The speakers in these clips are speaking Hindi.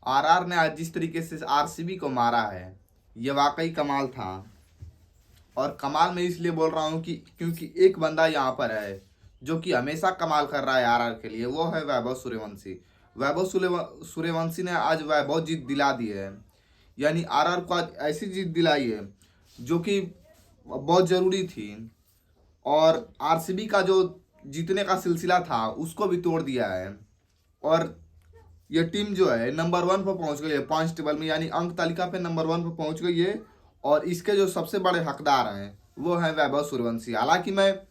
आरआर ने आज जिस तरीके से आरसीबी को मारा है ये वाकई कमाल था। और कमाल मैं इसलिए बोल रहा हूँ कि क्योंकि एक बंदा यहाँ पर है जो कि हमेशा कमाल कर रहा है आरआर के लिए, वो है वैभव सूर्यवंशी। सूर्यवंशी ने आज वैभव जीत दिला दी है, यानी आरआर को आज ऐसी जीत दिलाई है जो कि बहुत ज़रूरी थी। और आरसीबी का जो जीतने का सिलसिला था उसको भी तोड़ दिया है। और ये टीम जो है नंबर 1 पर पहुंच गई है पॉइंट्स टेबल में, यानी अंक तालिका पे नंबर 1 पर पहुंच गई है। और इसके जो सबसे बड़े हकदार हैं वो हैं वैभव सूर्यवंशी। हालांकि मैं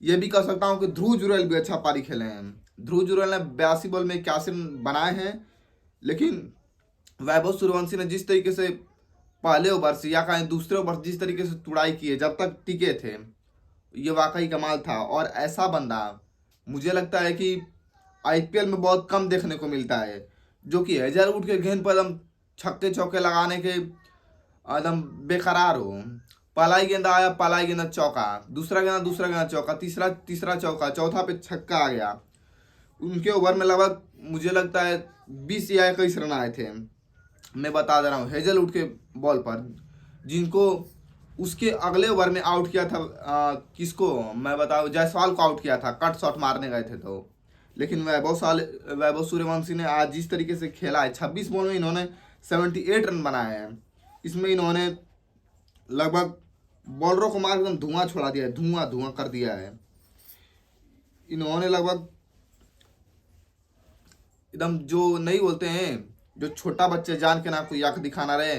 ये भी कह सकता हूँ कि ध्रुव जुरैल भी अच्छा पारी खेले हैं। ध्रुव जुरैल ने 82 बॉल में 81 रन बनाए हैं, लेकिन वैभव सूर्यवंशी ने जिस तरीके से पहले ओवर से या कहें दूसरे ओवर जिस तरीके से तुड़ाई की है जब तक टिके थे, ये वाकई कमाल था। और ऐसा बंदा मुझे लगता है कि आईपीएल में बहुत कम देखने को मिलता है, जो कि हैजलवुड के गेंद पर एकदम छक्के चौके लगाने के एकदम बेकरार हो। पहला ही गेंदा आया, पहला ही गेंदा चौका, दूसरा गेंदा चौका, तीसरा चौका, चौथा पे छक्का आ गया। उनके ओवर में लगभग मुझे लगता है 20 या 21 रन आए थे। मैं बता दे रहा हूँ हेजलवुड के बॉल पर, जिनको उसके अगले ओवर में आउट किया था किसको मैं बताऊँ, जायसवाल को आउट किया था, कट शॉट मारने गए थे तो। लेकिन वैभव सूर्यवंशी ने आज जिस तरीके से खेला है, 26 बॉल में इन्होंने 78 रन बनाए हैं। इसमें इन्होंने लगभग बॉलरों को मार एकदम धुआं छोड़ा दिया है, धुआं धुआं कर दिया है। इन्होंने लगभग एकदम जो नहीं बोलते हैं, जो छोटा बच्चे जान के ना कोई आंख दिखाना रहे,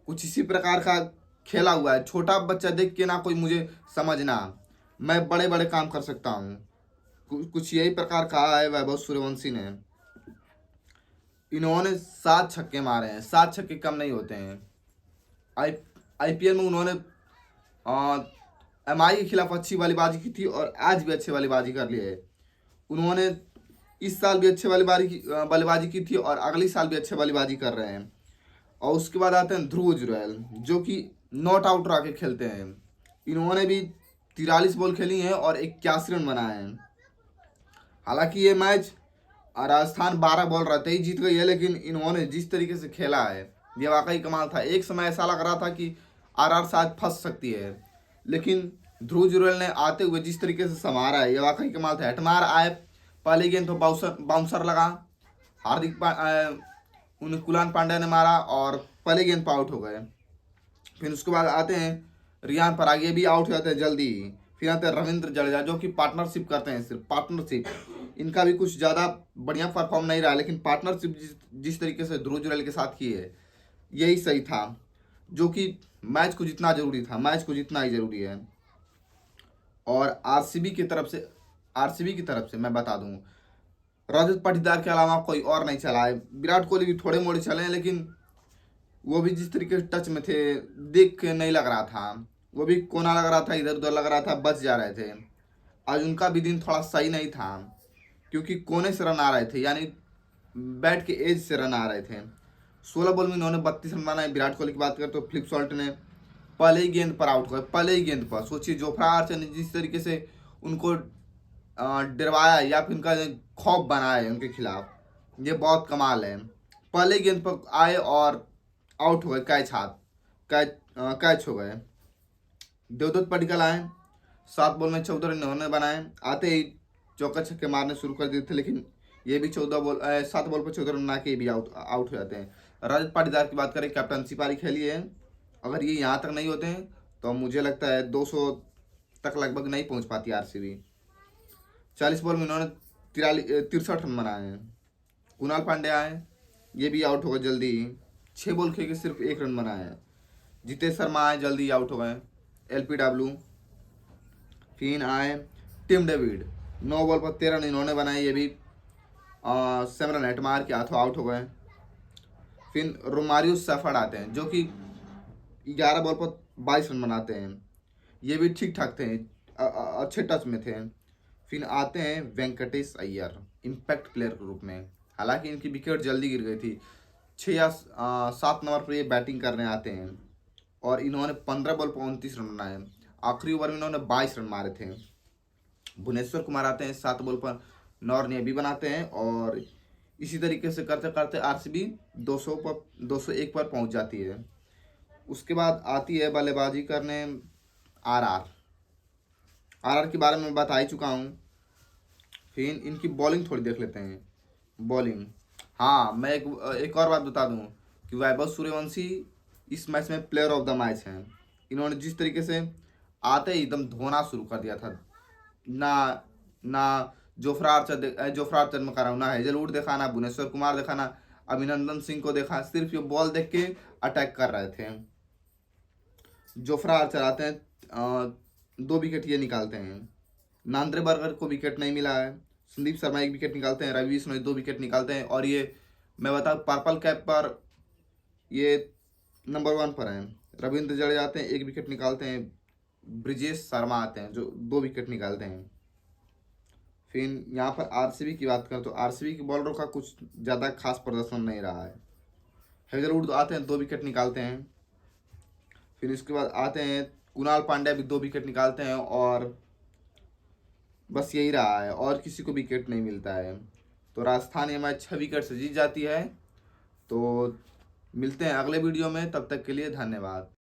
कुछ इसी प्रकार का खेला हुआ है। छोटा बच्चा देख के ना कोई मुझे समझना, मैं बड़े बड़े काम कर सकता हूँ, कुछ यही प्रकार कहा है वैभव सूर्यवंशी ने। इन्होंने 7 छक्के मारे हैं, 7 छक्के कम नहीं होते हैं। आईपीएल में उन्होंने एमआई के खिलाफ अच्छी बल्लेबाजी की थी और आज भी अच्छी बल्लेबाजी कर ली है। उन्होंने इस साल भी अच्छे बल्लेबाजी की थी और अगली साल भी अच्छे बल्लेबाजी कर रहे हैं। और उसके बाद आते हैं ध्रुव जुरैल, जो कि नॉट आउट रह के खेलते हैं। इन्होंने भी 43 बॉल खेली हैं और 81 रन बनाए हैं। हालांकि ये मैच राजस्थान 12 बॉल रहते ही जीत गई है, लेकिन इन्होंने जिस तरीके से खेला है ये वाकई कमाल था। एक समय ऐसा लग रहा था कि आरआर शायद फंस सकती है, लेकिन ध्रुव जुरैल ने आते हुए जिस तरीके से संवारा है ये वाकई कमाल था। हेटमार आए, पहले गेंद तो बाउंसर लगा, उन्हें कुलान पांड्या ने मारा और पहले गेंद पर आउट हो गए। फिर उसके बाद आते हैं रियान पराग, ये भी आउट हो जाते हैं जल्दी। फिर आते हैं रविंद्र जडेजा, जो कि पार्टनरशिप करते हैं, सिर्फ पार्टनरशिप। इनका भी कुछ ज़्यादा बढ़िया परफॉर्म नहीं रहा, लेकिन पार्टनरशिप जिस तरीके से ध्रुव जुरैल के साथ की है यही सही था, जो कि मैच को जितना जरूरी था, मैच को जितना ही जरूरी है। और आरसीबी की तरफ से मैं बता दूं, रजत पाटीदार के अलावा कोई और नहीं चला है। विराट कोहली भी थोड़े मोड़े चले हैं, लेकिन वो भी जिस तरीके से टच में थे देख के नहीं लग रहा था, वो भी कोना लग रहा था, इधर उधर लग रहा था, बच जा रहे थे। आज उनका भी दिन थोड़ा सही नहीं था, क्योंकि कोने से रन आ रहे थे, यानी बैट के एज से रन आ रहे थे। 16 बॉल में इन्होंने 32 रन बनाए। विराट कोहली की बात करें तो फ्लिप सॉल्ट ने पहले ही गेंद पर आउट हुए, पहले ही गेंद पर। सोचिए जोफ्रा आर्चर ने जिस तरीके से उनको डरवाया या फिर उनका खौफ बनाया है उनके खिलाफ, ये बहुत कमाल है। पहले गेंद पर आए और आउट हो गए, कैच हो गए। देवदत्त पडिक्कल आए, 7 बॉल में 14 रन इन्होंने बनाए। आते ही चौका छक्के मारने शुरू कर दिए थे, लेकिन ये भी 7 बॉल पर 14 रन बना के भी आउट हो जाते हैं। रजत पाटीदार की बात करें, कैप्टनसी पारी खेली है। अगर ये यहाँ तक नहीं होते हैं तो मुझे लगता है 200 तक लगभग नहीं पहुँच पाती आरसीबी। 40 बॉल में इन्होंने 63 रन बनाए हैं। कुणाल पांड्या आए, ये भी आउट हो गए जल्दी, 6 बॉल खेल के सिर्फ 1 रन बनाए हैं। जितेश शर्मा आए, जल्दी आउट हो गए, LPW। फिर आए टिम डेविड, 9 बॉल पर 13 रन इन्होंने बनाए, ये भी सेमरन हेटमार के हाथों आउट हो गए। फिर रोमारियो सेफर्ड आते हैं, जो कि 11 बॉल पर 22 रन बनाते हैं, ये भी ठीक ठाक थे, अच्छे टच में थे। फिर आते हैं वेंकटेश अय्यर, इम्पैक्ट प्लेयर के रूप में। हालांकि इनकी विकेट जल्दी गिर गई थी, 6 या 7 नंबर पर ये बैटिंग करने आते हैं और इन्होंने 15 बॉल पर 29 रन बनाए। आखिरी ओवर में इन्होंने 22 रन मारे थे। भुवनेश्वर कुमार आते हैं, 7 बॉल पर 9 रन ये भी बनाते हैं और इसी तरीके से करते करते आरसीबी 201 पर पहुंच जाती है। उसके बाद आती है बल्लेबाजी करने आरआर। आरआर के बारे में बता ही चुका हूँ। फिर इनकी बॉलिंग थोड़ी देख लेते हैं। बॉलिंग, हाँ मैं एक और बात बता दूं कि वैभव सूर्यवंशी इस मैच में प्लेयर ऑफ द मैच हैं। इन्होंने जिस तरीके से आते ही एकदम धोना शुरू कर दिया था, ना ना जोफ्रा आर्चर में करा, ना हेजलवुड देखा, ना भुवनेश्वर कुमार देखा, ना अभिनंदन सिंह को देखा, सिर्फ ये बॉल देख के अटैक कर रहे थे। जोफ्रा आर्चर आते हैं, 2 विकेट ये निकालते हैं। नांद्रे बर्गर को विकेट नहीं मिला है। संदीप शर्मा 1 विकेट निकालते हैं। रवि बिश्नोई 2 विकेट निकालते हैं। और ये मैं बताऊँ पर्पल कैप पर ये नंबर 1 पर हैं। रविंद्र जडेजा आते हैं, 1 विकेट निकालते हैं। ब्रिजेश शर्मा आते हैं जो 2 विकेट निकालते हैं। फिर यहाँ पर आरसीबी की बात करें तो आरसीबी के बॉलरों का कुछ ज़्यादा खास प्रदर्शन नहीं रहा है। हेजलवुड आते हैं, 2 विकेट निकालते हैं। फिर इसके बाद आते हैं कुणाल पांड्या भी 2 विकेट निकालते हैं। और बस यही रहा है, और किसी को विकेट नहीं मिलता है। तो राजस्थान ये मैच 6 विकेट से जीत जाती है। तो मिलते हैं अगले वीडियो में, तब तक के लिए धन्यवाद।